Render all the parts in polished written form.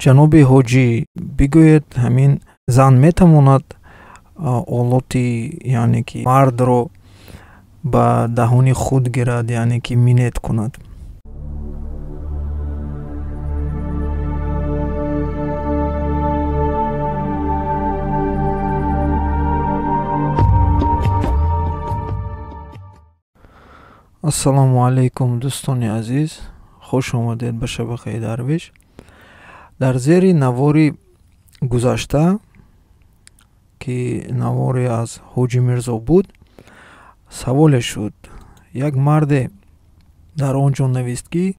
ҷаноби ҳоҷӣ бигӯед, ҳамин зан метавонад олоти яъне ки мардро ба даҳони худ гирад, яъне ки минет кунад. ассалому алайкум дӯстони азиз, хуш омадед ба шабақаи дарвиш. Дар зери навори гузашта, ки навори аз ҳоҷи мирзо буд, саволе шуд. Як марде дар он ҷо навист ки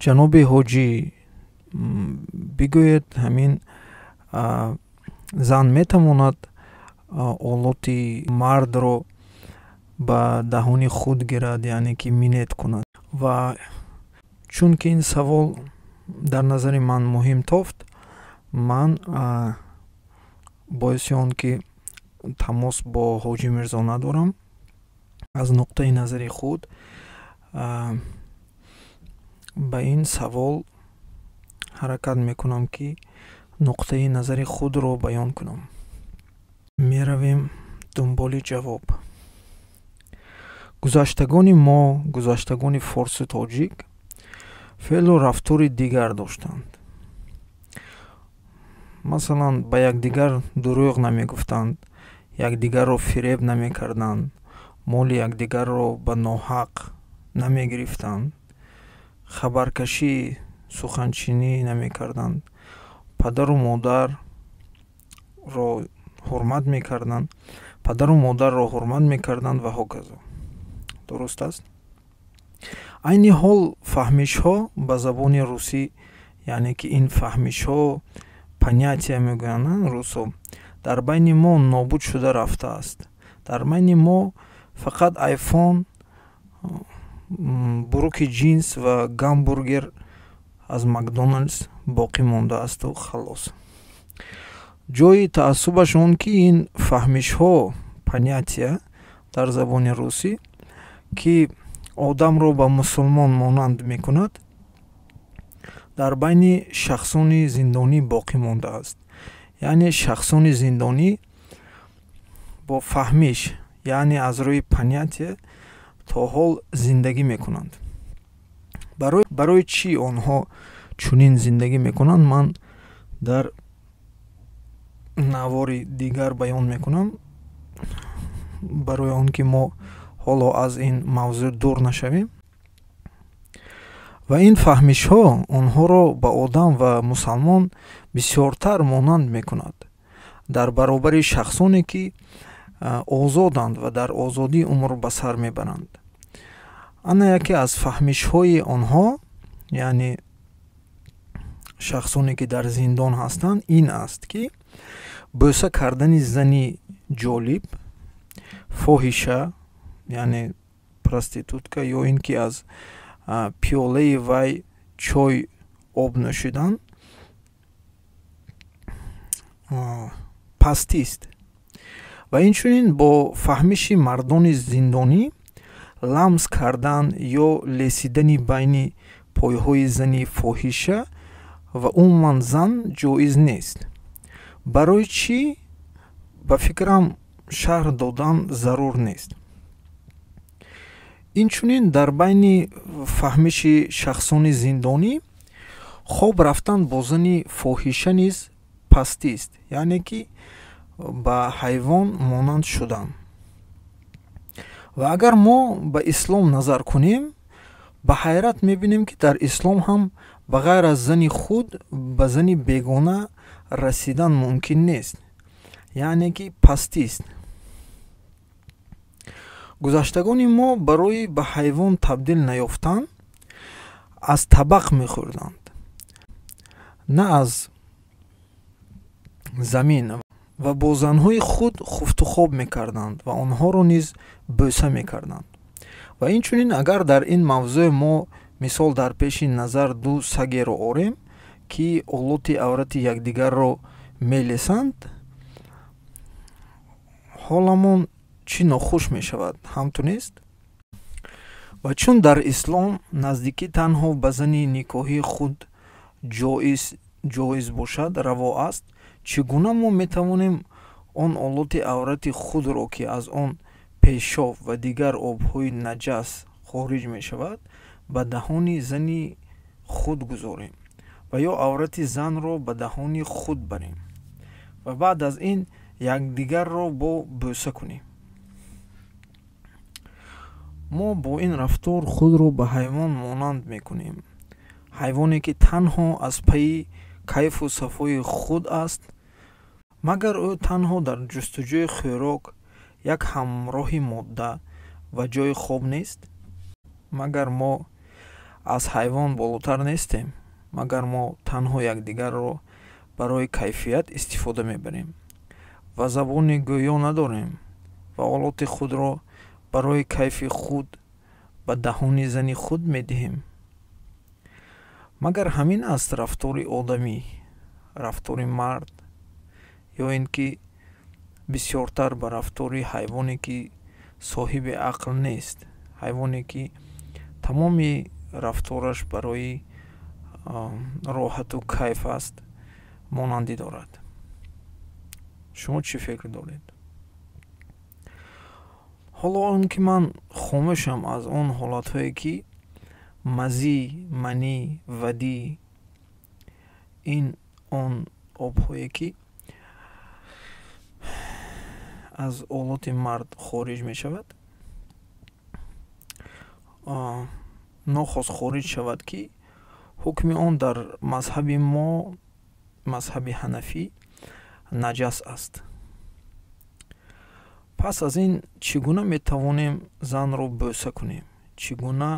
ҷаноби ҳоҷӣ бигӯед, ҳамин зан метавонад олоти мардро ба даҳони худ гирад, яъне ки минет кунад. Ва чунки ин савол дар назари ман муҳим тофт, ман боиси он ки тамос бо ҳоҷи мирзо надорам, аз нуқтаи назари худ ба ин савол ҳаракат мекунам ки нуқтаи назари худро баён кунам. Меравем дунболи ҷавоб. Гузаштагони мо, гузаштагони форсу тоҷик феълу рафтори дигар доштанд. Масалан, ба якдигар дурӯғ намегуфтанд, якдигарро фиреб намекарданд, моли якдигарро ба ноҳақ намегирифтанд, хабаркашӣ, суханчинӣ намекарданд, падару модарро ҳурмат мекарданд ва ҳоказо. Дуруст аст? Айни ҳол фаҳмишҳо ба забони русӣ, яъне ки ин фаҳмишҳо понятия мегӯянд русо, дар байни мо нобуд шуда рафтааст. Дар байни мо фақат айфон, буруки ҷинс ва гамбургер аз Макдоналдс боқӣ мондаасту халос. Ҷои таассубаш он ки ин фаҳмишҳо понятия дар забони русӣ, ки одамро ба мусулмон монанд мекунад, дар байни шахсони зиндонӣ боқӣ мондааст. Яъне шахсони зиндонӣ бо фаҳмиш, яъне аз рӯи понятия то ҳол зиндагӣ мекунанд. Барои чӣ онҳо чунин зиндагӣ мекунанд, ман дар навори дигар баён мекунам, барои он ки мо ҳоло аз ин мавзӯъ дур нашавем. Ва ин фаҳмишҳо онҳоро ба одам ва мусалмон бисёртар монанд мекунад дар баробари шахсоне ки озоданд ва дар озодӣ умр ба сар мебаранд. Ана яке аз фаҳмишҳои онҳо, яъне шахсоне ки дар зиндон ҳастанд, ин аст ки бӯса кардани зани ҷолиб, фоҳиша, яъне проститутка, ё ин ки аз пиёлаи вай чой об нӯшидан пастист. Ва инчунин бо фаҳмиши мардони зиндонӣ ламс кардан ё лесидани байни пойҳои зани фоҳиша ва умуман зан ҷоиз нест. Барои чӣ? Ба фикрам шарҳ додан зарур нест. Инчунин дар байни фаҳмиши шахсони зиндонӣ хоб рафтан бо зани фоҳиша низ пастист, яъне ки ба ҳайвон монанд шудан. Ва агар мо ба ислом назар кунем, ба ҳайрат мебинем ки дар ислом ҳам ба ғайр аз зани худ ба зани бегона расидан мумкин нест, яъне ки пастист. Гузаштагони мо барои ба ҳайвон табдил наёфтан аз табақ мехӯрданд, на аз замин, ва бо занҳои худ хуфтухоб мекарданд ва онҳоро низ бӯса мекарданд. Ва инчунин агар дар ин мавзӯъ мо мисол дар пеши назар ду сагеро орем, ки олоти аврати якдигарро мелесанд, ҳоламон чӣ нохуш мешавад, ҳамту нест? Ва чун дар ислом наздикӣ танҳо ба зани никоҳии худ ҷоиз бошад, раво аст, чӣ гуна мо метавонем он олоти аврати худро, ки аз он пешоб ва дигар обҳои наҷас хориҷ мешавад, ба таҳони зани худ гузорем ва ё аврати занро ба таҳони худ барем ва баъд аз ин якдигарро бӯса кунем. мо бо ин рафтор худро ба ҳайвон монанд мекунем. ҳайвоне ки танҳо аз пайи кайфу сафои худ аст, магар ӯ танҳо дар ҷустуҷӯи хӯрок, як ҳамроҳи модда ва ҷойи хоб нест? Магар мо аз ҳайвон болотар нестем? Магар мо танҳо якдигарро барои кайфият истифода мебарем ва забони гӯё надорем ва олоти худро барои кайфи худ ба даҳони зани худ медиҳем? Магар ҳамин аст рафтори одамӣ, рафтори мард, ё ин ки бисёртар ба рафтори ҳайвоне ки соҳиби ақл нест, ҳайвоне ки тамоми рафтораш барои роҳату кайф аст, монандӣ дорад? шумо чӣ фикр доред? ҳоло он ки ман хомӯшам аз он ҳолатҳое ки мазӣ, манӣ, вадӣ, ин он обҳое ки аз олоти мард хориҷ мешавад, нохост хориҷ шавад ки ҳукми он дар мазҳаби мо, мазҳаби ҳанафӣ, наҷас аст. Пас аз ин чӣ гуна метавонем занро бӯса кунем? Чӣ гуна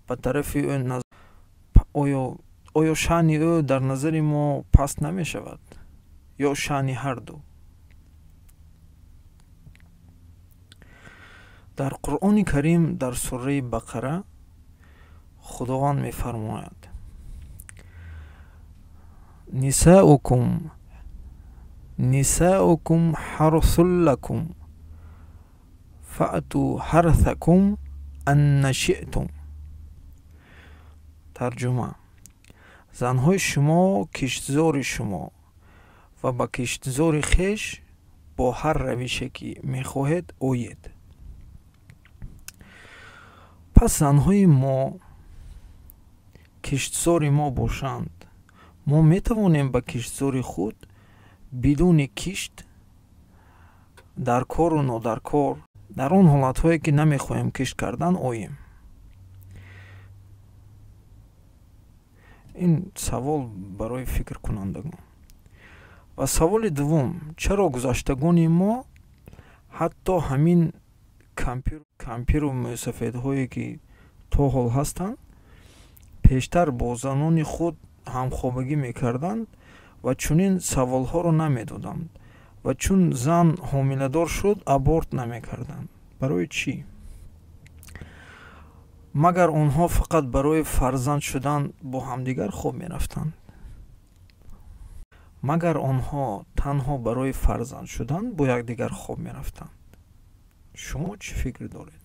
ба тарафи ӯ оё шаъни ӯ дар назари мо паст намешавад ё шаъни ҳарду? дар Қуръони Карим дар сураи Бақара Худованд мефармояд: нисаؤкум ҳарсун лакум фаъту ҳарсакум анна шиътум. тарҷума: занҳои шумо киштзори шумо ва ба киштзори хеш бо ҳар равише ки мехоҳед оед. пас занҳои мо киштзори мо бошанд, мо метавонем ба киштзори худ бидуни кишт дар кору нодаркор, дар он ҳолатҳое ки намехоҳем кишт кардан, оем? ин савол барои фикркунандагон. Ва саволи дуввум: чаро гузаштагони мо ҳатто ҳамин кампиру мӯсафедҳое ки то ҳол ҳастанд, пештар бо занони худ ҳамхобагӣ мекарданд ва чунин саволҳоро намедоданд ва чун зан ҳомиладор шуд, аборт намекарданд? Барои чӣ? Магар онҳо фақат барои фарзанд шудан бо ҳамдигар хоб мерафтанд? Магар онҳо танҳо барои фарзанд шудан бо якдигар хоб мерафтанд? Шумо чӣ фикр доред?